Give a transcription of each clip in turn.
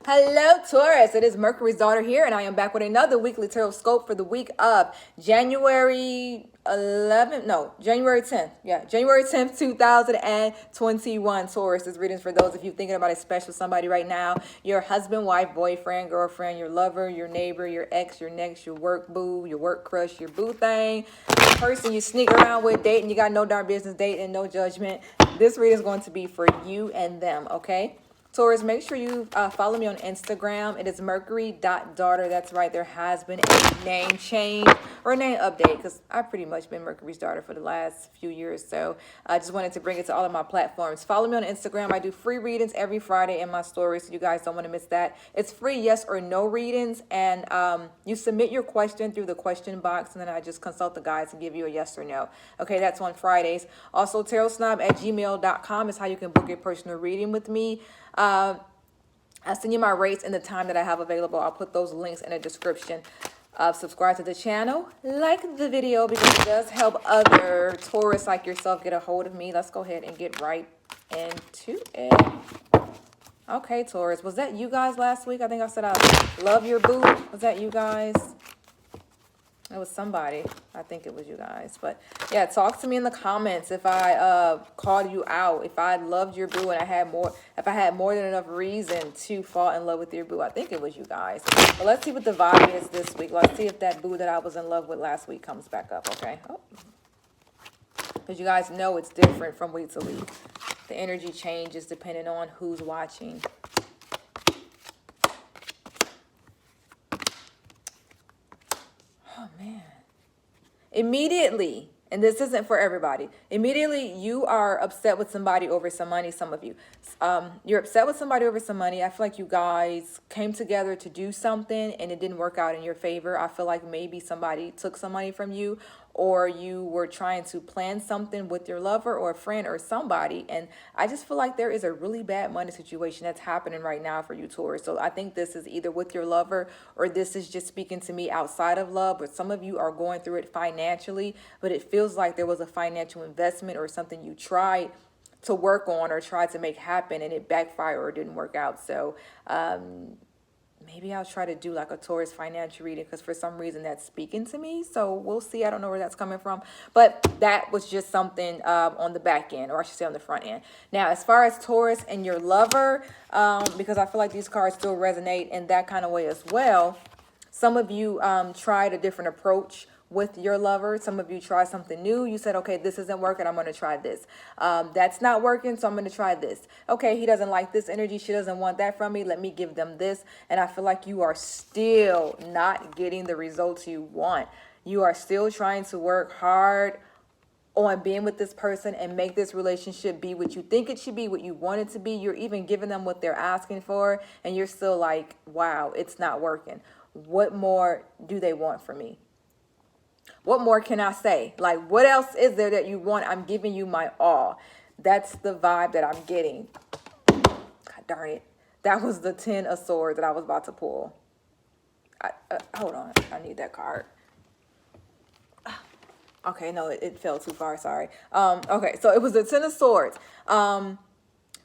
Hello, Taurus. It is Mercury's daughter here, and I am back with another weekly tarot scope for the week of January 11th. No, January 10th. Yeah, January 10th, 2021. Taurus, this reading's for those of you thinking about a special somebody right now: your husband, wife, boyfriend, girlfriend, your lover, your neighbor, your ex, your next, your work boo, your work crush, your boo thing, the person you sneak around with, dating. You got no darn business dating, no judgment. This reading is going to be for you and them, okay? Taurus, make sure you follow me on Instagram. It is mercury.daughter. That's right. There has been a name change or a name update because I've pretty much been Mercury's daughter for the last few years. So I just wanted to bring it to all of my platforms. Follow me on Instagram. I do free readings every Friday in my stories, so you guys don't want to miss that. It's free yes or no readings, and you submit your question through the question box, and then I just consult the guides and give you a yes or no. Okay, that's on Fridays. Also, tarotsnob@gmail.com is how you can book a personal reading with me. I send you my rates and the time that I have available. I'll put those links in the description. Subscribe to the channel, like the video because it does help other Taurus like yourself get a hold of me. Let's go ahead and get right into it. Okay, Taurus, was that you guys last week? I think I said I love your boo. Was that you guys? It was somebody. I think it was you guys. But yeah, talk to me in the comments if I called you out, if I loved your boo and if I had more than enough reason to fall in love with your boo. I think it was you guys. But let's see what the vibe is this week. Let's see if that boo that I was in love with last week comes back up, okay? Because you guys know it's different from week to week. The energy changes depending on who's watching. Oh, man. Immediately, and this isn't for everybody, immediately you are upset with somebody over some money. Some of you, you're upset with somebody over some money. I feel like you guys came together to do something and it didn't work out in your favor. I feel like maybe somebody took some money from you, or you were trying to plan something with your lover or a friend or somebody. And I just feel like there is a really bad money situation that's happening right now for you, Taurus. So I think this is either with your lover or this is just speaking to me outside of love. But some of you are going through it financially, but it feels like there was a financial investment or something you tried to work on or tried to make happen and it backfired or didn't work out. So maybe I'll try to do like a Taurus financial reading because for some reason that's speaking to me. So we'll see. I don't know where that's coming from. But that was just something on the back end, or I should say on the front end. Now, as far as Taurus and your lover, because I feel like these cards still resonate in that kind of way as well. Some of you tried a different approach with your lover. Some of you tried something new. You said, okay, this isn't working. I'm going to try this. That's not working, so I'm going to try this. Okay, he doesn't like this energy. She doesn't want that from me. Let me give them this. And I feel like you are still not getting the results you want. You are still trying to work hard on being with this person and make this relationship be what you think it should be, what you want it to be. You're even giving them what they're asking for, and you're still like, wow, it's not working. What more do they want from me? What more can I say? Like, what else is there that you want? I'm giving you my all. That's the vibe that I'm getting. God darn it. That was the 10 of swords that I was about to pull. Hold on. I need that card. Okay, no, it fell too far. Sorry. Okay, so it was the 10 of swords.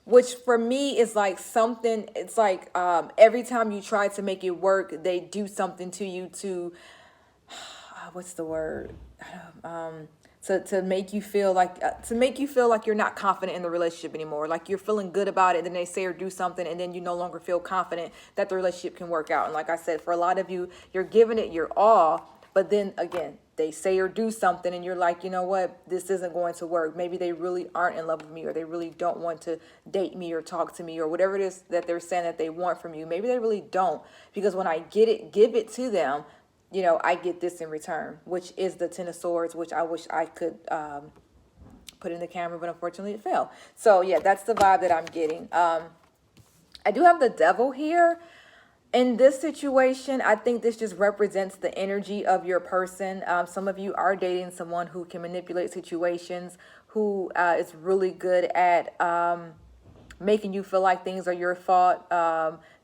Which for me is like something, it's like every time you try to make it work, they do something to you to what's the word? To make you feel like you're not confident in the relationship anymore. Like you're feeling good about it, then they say or do something, and then you no longer feel confident that the relationship can work out. And like I said, for a lot of you, you're giving it your all, but then again, they say or do something, and you're like, you know what, this isn't going to work. Maybe they really aren't in love with me, or they really don't want to date me or talk to me, or whatever it is that they're saying that they want from you. Maybe they really don't, because when I give it to them, you know, I get this in return, which is the 10 of swords, which I wish I could put in the camera, but unfortunately it fell. So yeah, that's the vibe that I'm getting. I do have the devil here. In this situation, I think this just represents the energy of your person. Some of you are dating someone who can manipulate situations, who is really good at making you feel like things are your fault,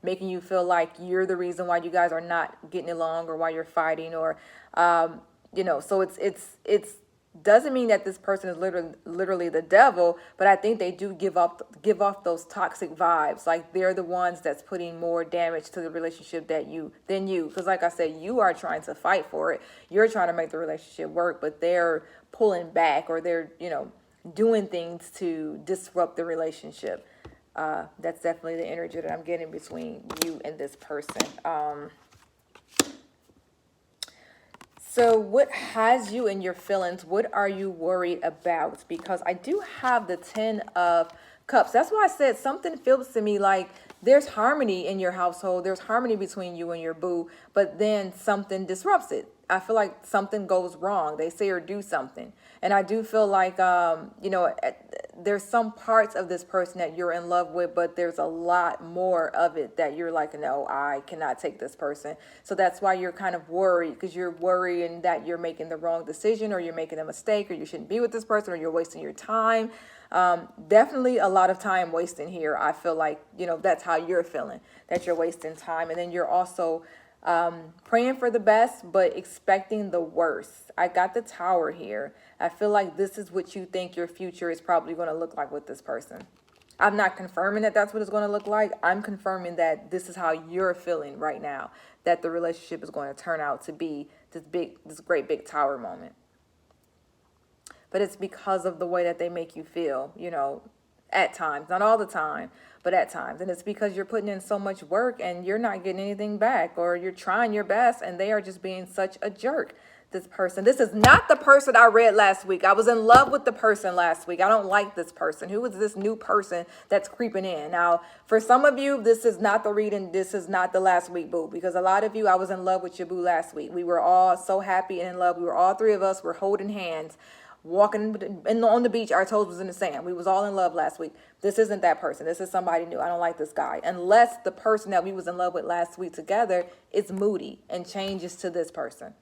making you feel like you're the reason why you guys are not getting along or why you're fighting, or you know, so it's Doesn't mean that this person is literally the devil, but I think they do give off those toxic vibes. Like they're the ones that's putting more damage to the relationship than you. Because like I said, you are trying to fight for it. You're trying to make the relationship work, but they're pulling back, or they're, doing things to disrupt the relationship. That's definitely the energy that I'm getting between you and this person. So what has you in your feelings? What are you worried about? Because I do have the 10 of Cups. That's why I said something feels to me like there's harmony in your household. There's harmony between you and your boo, but then something disrupts it. I feel like something goes wrong. They say or do something. And I do feel like, there's some parts of this person that you're in love with, but there's a lot more of it that you're like, no, I cannot take this person. So that's why you're kind of worried, because you're worrying that you're making the wrong decision, or you're making a mistake, or you shouldn't be with this person, or you're wasting your time. Definitely a lot of time wasting here. I feel like, that's how you're feeling, that you're wasting time. And then you're also praying for the best, but expecting the worst. I got the Tower here. I feel like this is what you think your future is probably going to look like with this person. I'm not confirming that that's what it's going to look like. I'm confirming that this is how you're feeling right now, that the relationship is going to turn out to be this great big Tower moment. But it's because of the way that they make you feel, at times, not all the time, but at times. And it's because you're putting in so much work and you're not getting anything back, or you're trying your best and they are just being such a jerk. This person, this is not the person I read last week. I was in love with the person last week. I don't like this person. Who is this new person that's creeping in? Now, for some of you, this is not the reading. This is not the last week boo, because a lot of you, I was in love with your boo last week. We were all so happy and in love. We were all three of us were holding hands, walking on the beach. Our toes was in the sand. We was all in love last week. This isn't that person. This is somebody new. I don't like this guy. Unless the person that we was in love with last week together is moody and changes to this person.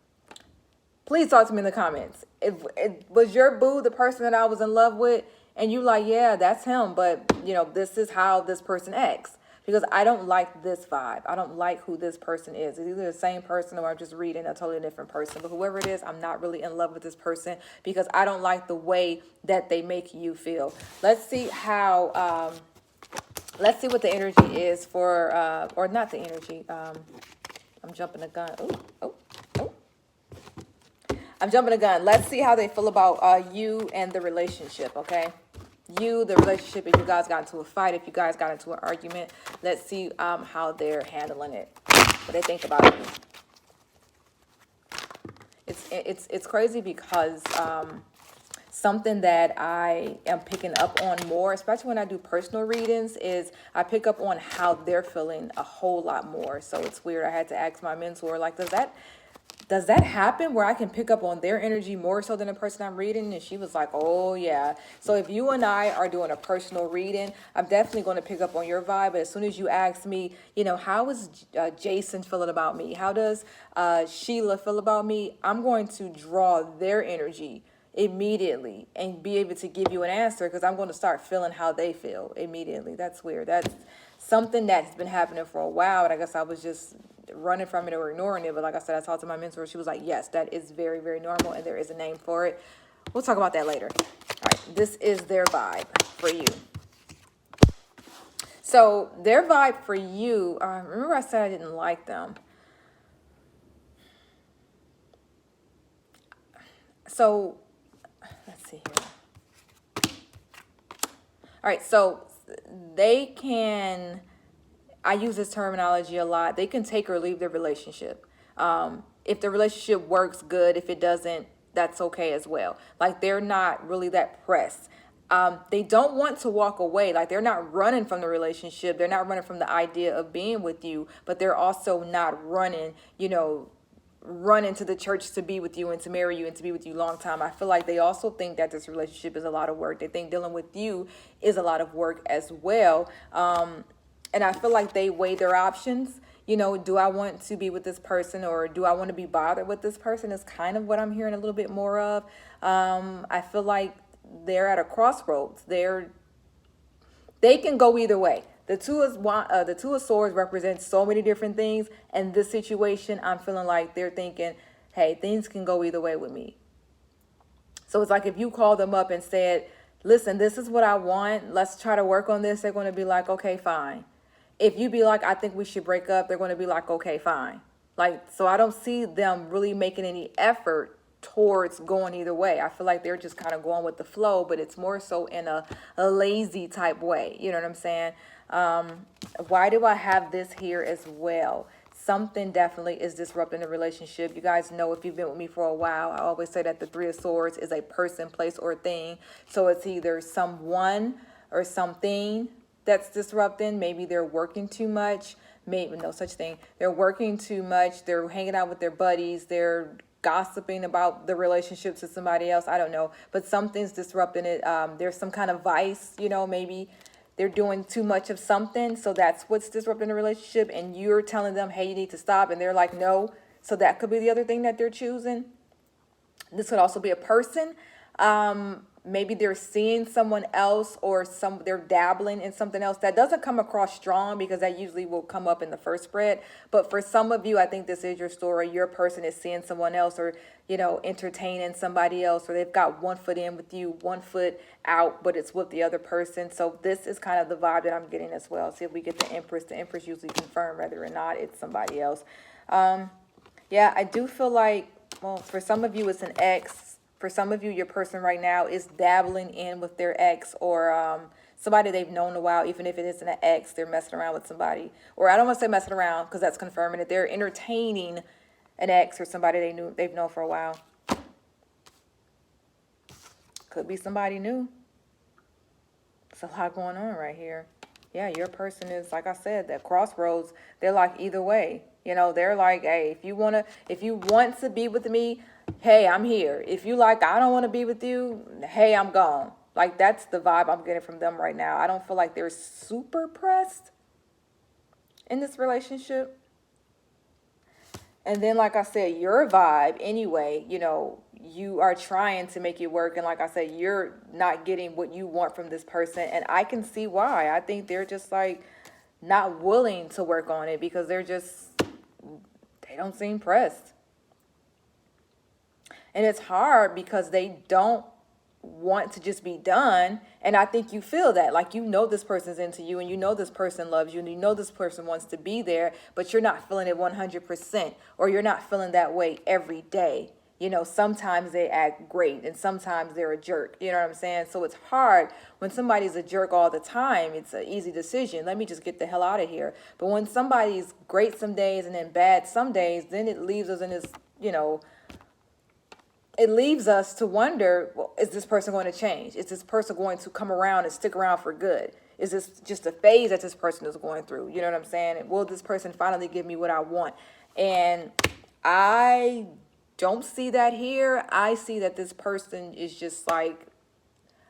Please talk to me in the comments. If it was your boo the person that I was in love with, and you like, yeah, that's him, but this is how this person acts. Because I don't like this vibe. I don't like who this person is. It's either the same person, or I'm just reading a totally different person. But whoever it is, I'm not really in love with this person, because I don't like the way that they make you feel. Let's see how, let's see what the energy is for, or not the energy. I'm jumping the gun. Oh. I'm jumping the gun. Let's see how they feel about you and the relationship, okay? You, the relationship, if you guys got into a fight, if you guys got into an argument, let's see how they're handling it, what they think about you. It's crazy because something that I am picking up on more, especially when I do personal readings, is I pick up on how they're feeling a whole lot more. So it's weird. I had to ask my mentor, like, does that happen where I can pick up on their energy more so than the person I'm reading? And she was like, oh, yeah. So if you and I are doing a personal reading, I'm definitely going to pick up on your vibe. But as soon as you ask me, how is Jason feeling about me? How does Sheila feel about me? I'm going to draw their energy immediately and be able to give you an answer, because I'm going to start feeling how they feel immediately. That's weird. That's something that's been happening for a while, and I guess I was just running from it or ignoring it. But like I said, I talked to my mentor. She was like, yes, that is very, very normal, and there is a name for it. We'll talk about that later. All right, this is their vibe for you. So their vibe for you, remember I said I didn't like them. So let's see here. All right, so they can, I use this terminology a lot, they can take or leave their relationship. If the relationship works, good. If it doesn't, that's okay as well. Like, they're not really that pressed. They don't want to walk away. Like, they're not running from the relationship. They're not running from the idea of being with you, but they're also not running, run into the church to be with you and to marry you and to be with you long time. I feel like they also think that this relationship is a lot of work. They think dealing with you is a lot of work as well. And I feel like they weigh their options. Do I want to be with this person, or do I want to be bothered with this person, is kind of what I'm hearing a little bit more of. I feel like they're at a crossroads. They can go either way. The two of Swords represents so many different things. And this situation, I'm feeling like they're thinking, hey, things can go either way with me. So it's like if you call them up and said, listen, this is what I want, let's try to work on this, they're going to be like, okay, fine. If you be like, I think we should break up, they're going to be like, okay, fine. Like, so I don't see them really making any effort towards going either way. I feel like they're just kind of going with the flow, but it's more so in a lazy type way. You know what I'm saying? Why do I have this here as well? Something definitely is disrupting the relationship. You guys know, if you've been with me for a while, I always say that the Three of Swords is a person, place, or thing. So it's either someone or something that's disrupting. Maybe they're working too much. Maybe no such thing. They're working too much. They're hanging out with their buddies. They're gossiping about the relationship to somebody else. I don't know. But something's disrupting it. There's some kind of vice, you know, maybe they're doing too much of something. So that's what's disrupting the relationship. And you're telling them, hey, you need to stop. And they're like, no. So that could be the other thing that they're choosing. This could also be a person. Maybe they're seeing someone else, or they're dabbling in something else. That doesn't come across strong because that usually will come up in the first spread. But for some of you, I think this is your story. Your person is seeing someone else, or, you know, entertaining somebody else, or they've got one foot in with you, one foot out, but it's with the other person. So this is kind of the vibe that I'm getting as well. See if we get the Empress. The Empress usually confirm whether or not it's somebody else. Yeah, I do feel like, well, for some of you, it's an ex. For some of you, your person right now is dabbling in with their ex, or somebody they've known a while. Even if it isn't an ex, they're messing around with somebody. Or I don't want to say messing around because that's confirming it. They're entertaining an ex or somebody they've known for a while. Could be somebody new. It's a lot going on right here. Yeah, your person is, like I said, that crossroads. They're like either way. You know, they're like, hey, if you want to be with me, hey, I'm here. If you like, I don't want to be with you, hey, I'm gone. Like, that's the vibe I'm getting from them right now. I don't feel like they're super pressed in this relationship. And then, like I said, your vibe anyway, you know, you are trying to make it work. And like I said, you're not getting what you want from this person. And I can see why. I think they're just like not willing to work on it because they don't seem pressed. And it's hard because they don't want to just be done. And I think you feel that, like, you know, this person's into you and you know this person loves you and you know this person wants to be there, but you're not feeling it 100%, or you're not feeling that way every day. You know, sometimes they act great and sometimes they're a jerk. You know what I'm saying? So it's hard when somebody's a jerk all the time. It's an easy decision. Let me just get the hell out of here. But when somebody's great some days and then bad some days, then it leaves us in this, you know, it leaves us to wonder, well, is this person going to change? Is this person going to come around and stick around for good? Is this just a phase that this person is going through? You know what I'm saying? Will this person finally give me what I want? And I don't see that here. I see that this person is just like,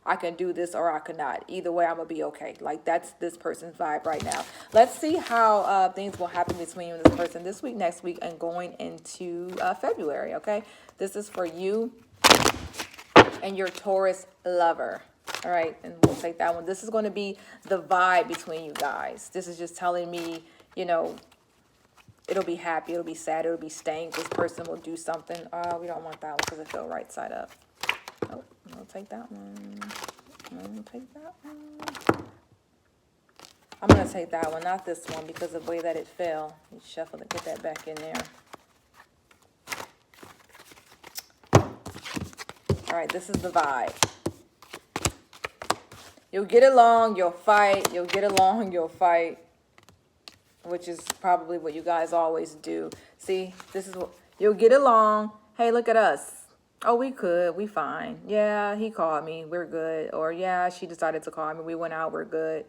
I can do this or I cannot. Either way, I'm going to be okay. Like, that's this person's vibe right now. Let's see how things will happen between you and this person this week, next week, and going into February, okay? This is for you and your Taurus lover. All right, and we'll take that one. This is going to be the vibe between you guys. This is just telling me, you know, it'll be happy, it'll be sad, it'll be stank. This person will do something. We don't want that one because it fell right side up. Oh, I'll take that one. I'll take that one. I'm going to take that one, not this one, because of the way that it fell. You shuffle it, get that back in there. All right, this is the vibe. You'll get along, you'll fight. You'll get along, you'll fight. Which is probably what you guys always do. See, this is what, you'll get along. Hey, look at us. Oh, we fine. Yeah, he called me, we're good. Or yeah, she decided to call me, we went out, we're good.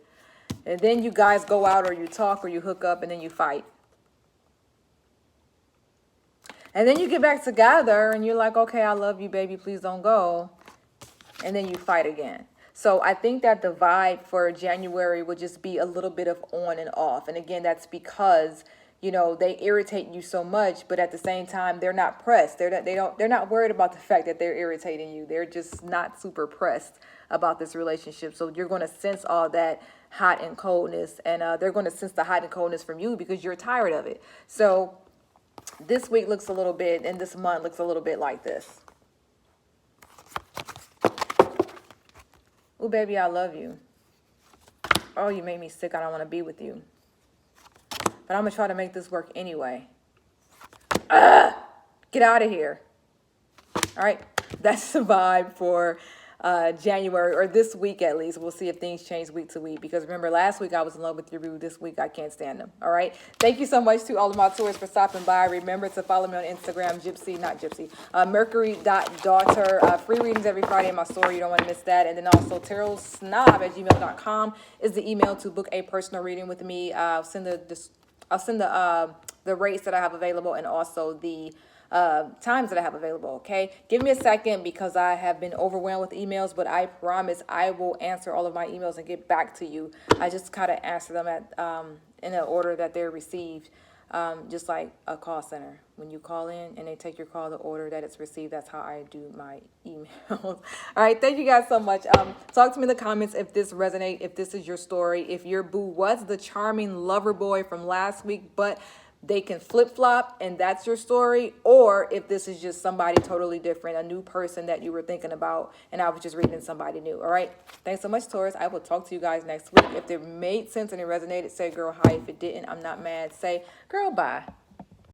And then you guys go out, or you talk, or you hook up, and then you fight. And then you get back together and you're like, okay, I love you, baby, please don't go. And then you fight again. So I think that the vibe for January would just be a little bit of on and off. And again, that's because, you know, they irritate you so much, but at the same time, they're not pressed. They're not worried about the fact that they're irritating you. They're just not super pressed about this relationship. So you're going to sense all that hot and coldness, and they're going to sense the hot and coldness from you because you're tired of it. So this week looks a little bit, and this month looks a little bit like this. Oh, baby, I love you. Oh, you made me sick. I don't want to be with you. But I'm going to try to make this work anyway. Get out of here. All right. That's the vibe for January, or this week at least. We'll see if things change week to week. Because remember, last week I was in love with you. This week I can't stand them. All right. Thank you so much to all of my Taurus for stopping by. Remember to follow me on Instagram, Mercury.daughter. Free readings every Friday in my story. You don't want to miss that. And then also tarosnob@gmail.com is the email to book a personal reading with me. I'll send the rates that I have available, and also the times that I have available. Okay, give me a second because I have been overwhelmed with emails, but I promise I will answer all of my emails and get back to you. I just kind of answer them at in the order that they're received, just like a call center. When you call in and they take your call, the order that it's received, that's how I do my emails. All right, thank you guys so much. Talk to me in the comments if this resonates, if this is your story, if your boo was the charming lover boy from last week, but they can flip-flop and that's your story, or if this is just somebody totally different, a new person that you were thinking about and I was just reading somebody new. All right, thanks so much, Taurus. I will talk to you guys next week. If it made sense and it resonated, say girl hi. If it didn't, I'm not mad. Say girl bye.